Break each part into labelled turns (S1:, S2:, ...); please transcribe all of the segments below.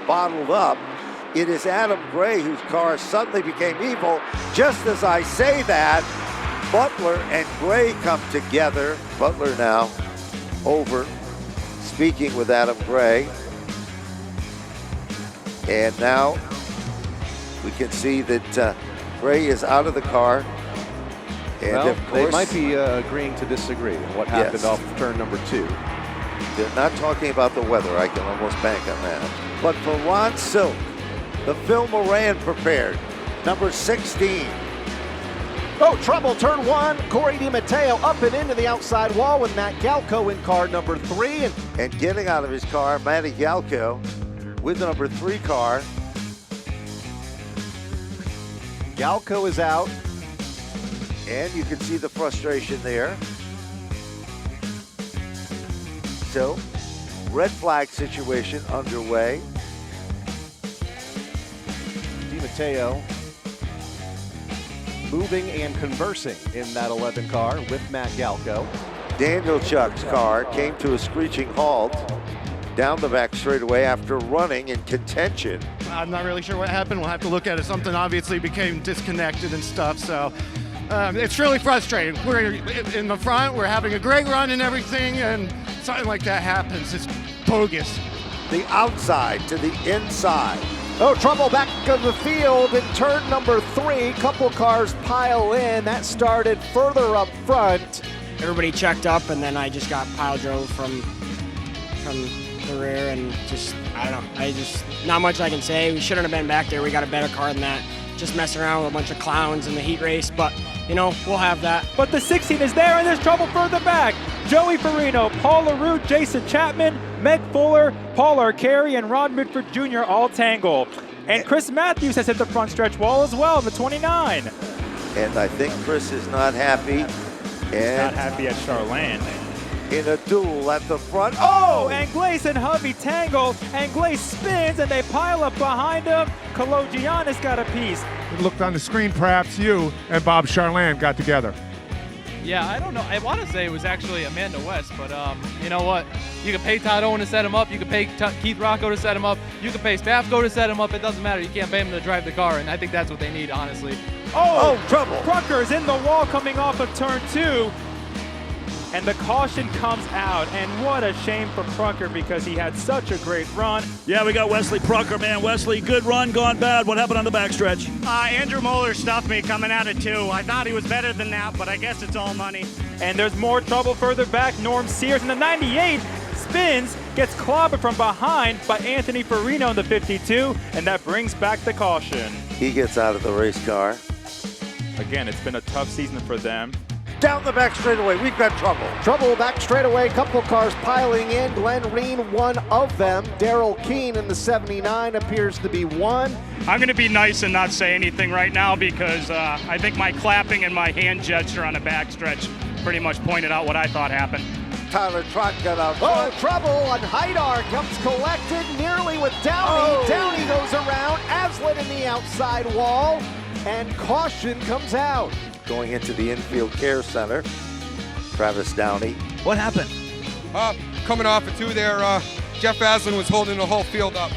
S1: bottled up. It is Adam Gray whose car suddenly became evil. Just as I say that, Butler and Gray come together. Butler now over, speaking with Adam Gray. And now we can see that Gray is out of the car. And
S2: well,
S1: of course,
S2: they might be agreeing to disagree on what happened off of turn number 2.
S1: They're not talking about the weather. I can almost bank on that. But for Ron Silk, the Phil Moran prepared, number 16.
S3: Oh, trouble, turn 1. Corey DiMatteo up and into the outside wall with Matt Galco in car number 3.
S1: And getting out of his car, Matty Galco with the number 3 car.
S3: Galco is out.
S1: And you can see the frustration there. So, red flag situation underway.
S3: DiMatteo moving and conversing in that 11 car with Matt Galco.
S1: Daniel Chuck's car came to a screeching halt down the back straightaway after running in contention.
S4: I'm not really sure what happened. We'll have to look at it. Something obviously became disconnected and stuff, so it's really frustrating. We're in the front, we're having a great run and everything, and something like that happens. It's bogus.
S1: The outside to the inside.
S3: Oh, trouble back of the field in turn number 3. Couple cars pile in. That started further up front.
S5: Everybody checked up, and then I just got pile drove from the rear, and just, I don't know. Not much I can say. We shouldn't have been back there. We got a better car than that. Just messing around with a bunch of clowns in the heat race, but you know, we'll have that.
S6: But the 16 is there, and there's trouble further back. Joey Farino, Paul LaRue, Jason Chapman, Meg Fuller, Paul Arcari, and Ron Midford Jr. all tangle. And Chris Matthews has hit the front stretch wall as well, the 29.
S1: And I think Chris is not happy.
S6: He's not happy at Charlene.
S1: In a duel at the front.
S6: Oh, and Glace and Hovey tangle, and Glace spins, and they pile up behind him. Kalogiannis got a piece.
S7: It looked on the screen, perhaps you and Bob Charland got together.
S8: Yeah, I don't know. I want to say it was actually Amanda West, but you know what? You can pay Todd Owen to set him up. You can pay Keith Rocco to set him up. You can pay Spafko to set him up. It doesn't matter. You can't pay him to drive the car, and I think that's what they need, honestly.
S6: Oh,
S1: trouble.
S6: Prunker's in the wall coming off of turn 2. And the caution comes out, and what a shame for Prunker because he had such a great run.
S9: Yeah, we got Wesley Prunker, man. Wesley, good run, gone bad. What happened on the backstretch?
S10: Andrew Moeller stuffed me coming out of 2. I thought he was better than that, but I guess it's all money.
S6: And there's more trouble further back. Norm Sears in the 98 spins, gets clobbered from behind by Anthony Farino in the 52, and that brings back the caution.
S1: He gets out of the race car.
S6: Again, it's been a tough season for them.
S1: Down the back straightaway, we've got trouble.
S3: Trouble back straightaway, couple cars piling in. Glenn Reen, one of them. Daryl Keene in the 79 appears to be one.
S10: I'm going to be nice and not say anything right now because I think my clapping and my hand gesture on the backstretch pretty much pointed out what I thought happened.
S1: Tyler Trott got out
S3: Oh,
S1: front.
S3: trouble on Haidar comes collected nearly with Downey.
S1: Oh.
S3: Downey goes around, Aslin in the outside wall, and caution comes out.
S1: Going into the infield care center, Travis Downey.
S11: What happened?
S12: Coming off of 2 there, Jeff Aslin was holding the whole field up.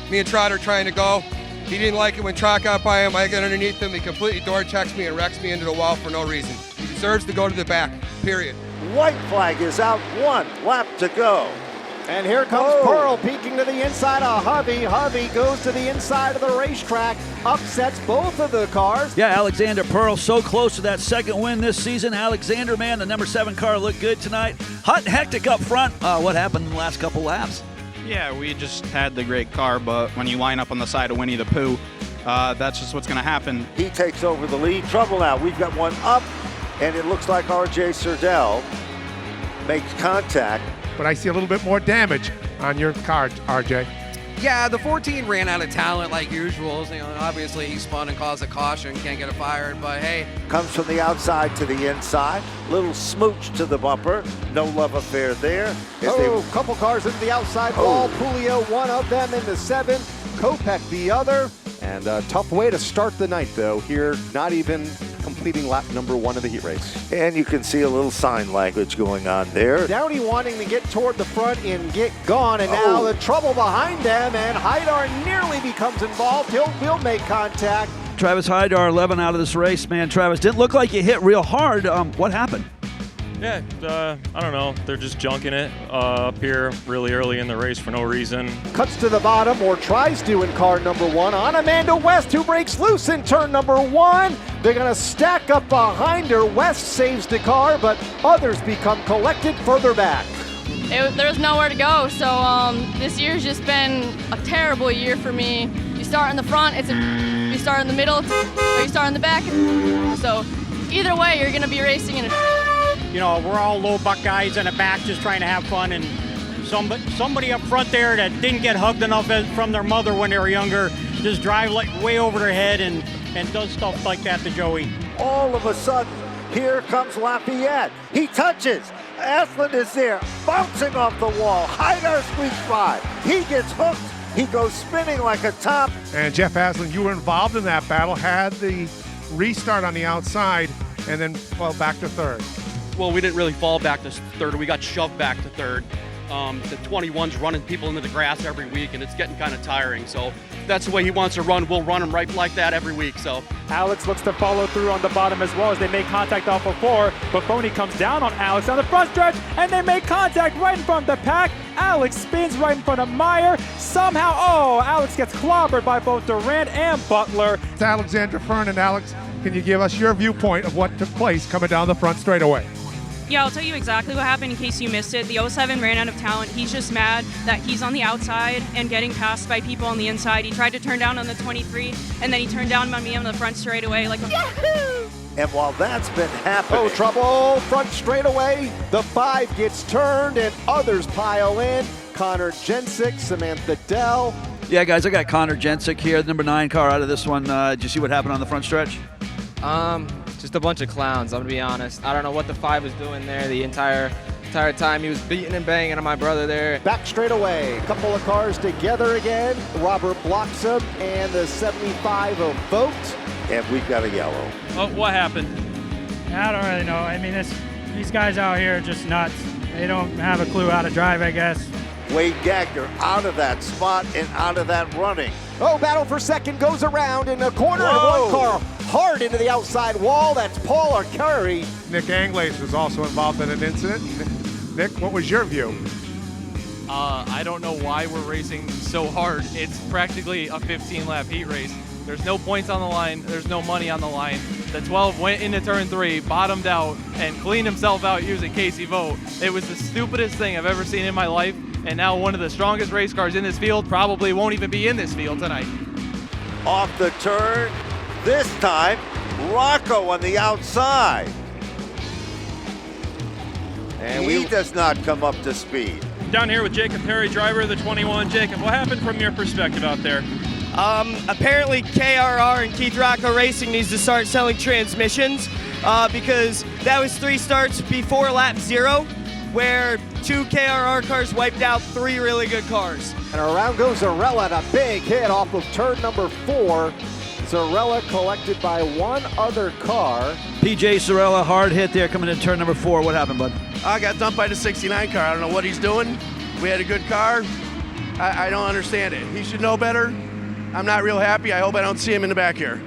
S12: Me and Trotter trying to go. He didn't like it when Trot got by him. I got underneath him. He completely door checks me and wrecks me into the wall for no reason. He deserves to go to the back, period.
S1: White flag is out, 1 lap to go.
S3: And here comes Pearl peeking to the inside of Hovey. Hovey goes to the inside of the racetrack, upsets both of the cars.
S9: Yeah, Alexander Pearl so close to that second win this season. Alexander, man, the number 7 car looked good tonight. Hot and hectic up front. What happened in the last couple laps?
S13: Yeah, we just had the great car, but when you line up on the side of Winnie the Pooh, that's just what's going to happen.
S1: He takes over the lead. Trouble now. We've got one up, and it looks like R.J. Serdell makes contact.
S7: But I see a little bit more damage on your car, RJ.
S14: Yeah, the 14 ran out of talent like usual. You know, obviously he spun and caused a caution, can't get it fired, but hey.
S1: Comes from the outside to the inside. Little smooch to the bumper. No love affair there.
S3: Couple cars into the outside wall. Pulio, one of them in the 7. Kopech, the other. And a tough way to start the night, though. Here, not even completing lap number 1 of the heat race.
S1: And you can see a little sign language going on there.
S3: Downey wanting to get toward the front and get gone, and now the trouble behind them, and Haidar nearly becomes involved. He'll make contact.
S9: Travis Haidar, 11 out of this race, man. Travis, didn't look like you hit real hard. What happened?
S11: Yeah, I don't know. They're just junking it up here really early in the race for no reason.
S3: Cuts to the bottom, or tries to in car number 1 on Amanda West, who breaks loose in turn number 1. They're going to stack up behind her. West saves the car, but others become collected further back.
S15: There's nowhere to go, so this year's just been a terrible year for me. You start in the front, you start in the middle, or you start in the back. So either way, you're going to be racing in a...
S16: You know, we're all low buck guys in the back just trying to have fun, and somebody up front there that didn't get hugged enough from their mother when they were younger just drive like way over their head and does stuff like that to Joey.
S1: All of a sudden, here comes Lafayette. He touches. Aslan is there, bouncing off the wall. Haidar squeaks by. He gets hooked. He goes spinning like a top.
S7: And Jeff Aslan, you were involved in that battle, had the restart on the outside, and then fell back to third.
S17: Well, we didn't really fall back to third. We got shoved back to third. The 21's running people into the grass every week, and it's getting kind of tiring. So if that's the way he wants to run, we'll run him right like that every week. So
S6: Alex looks to follow through on the bottom as well as they make contact off of 4. Buffoni comes down on Alex on the front stretch, and they make contact right in front of the pack. Alex spins right in front of Meyer. Somehow, Alex gets clobbered by both Durant and Butler.
S7: It's Alexander Fern, and Alex, can you give us your viewpoint of what took place coming down the front straightaway?
S18: Yeah, I'll tell you exactly what happened in case you missed it. The 07 ran out of talent. He's just mad that he's on the outside and getting passed by people on the inside. He tried to turn down on the 23, and then he turned down on me on the front straightaway like a Yahoo!
S1: And while that's been happening...
S3: Oh, trouble, front straightaway. The 5 gets turned, and others pile in. Connor Jensick, Samantha Dell.
S9: Yeah, guys, I got Connor Jensick here, the number 9 car out of this one. Did you see what happened on the front stretch?
S19: Just a bunch of clowns, I'm gonna be honest. I don't know what the 5 was doing there the entire time. He was beating and banging on my brother there.
S3: Back straight away, a couple of cars together again. Robert Bloxham and the 75 of Vogt.
S1: And we've got a yellow.
S8: Oh, what happened?
S20: I don't really know. I mean, these guys out here are just nuts. They don't have a clue how to drive, I guess.
S1: Wade Gagner out of that spot and out of that running.
S3: Oh, battle for second goes around in the corner, and one car hard into the outside wall. That's Paul Arcuri.
S7: Nick Anglaise was also involved in an incident. Nick, what was your view?
S8: I don't know why we're racing so hard. It's practically a 15-lap heat race. There's no points on the line. There's no money on the line. The 12 went into turn 3, bottomed out, and cleaned himself out using Casey Vogt. It was the stupidest thing I've ever seen in my life, and now one of the strongest race cars in this field probably won't even be in this field tonight.
S1: Off the turn, this time, Rocco on the outside. And he does not come up to speed.
S11: Down here with Jacob Perry, driver of the 21. Jacob, what happened from your perspective out there?
S21: Apparently KRR and Keith Rocco Racing needs to start selling transmissions because that was 3 starts before lap 0 where 2 KRR cars wiped out 3 really good cars.
S3: And around goes Zarella, and a big hit off of turn number 4. Zarella collected by one other car.
S9: PJ Zarella, hard hit there coming in turn number 4. What happened, bud?
S22: I got dumped by the 69 car. I don't know what he's doing. We had a good car. I don't understand it. He should know better. I'm not real happy. I hope I don't see him in the back here.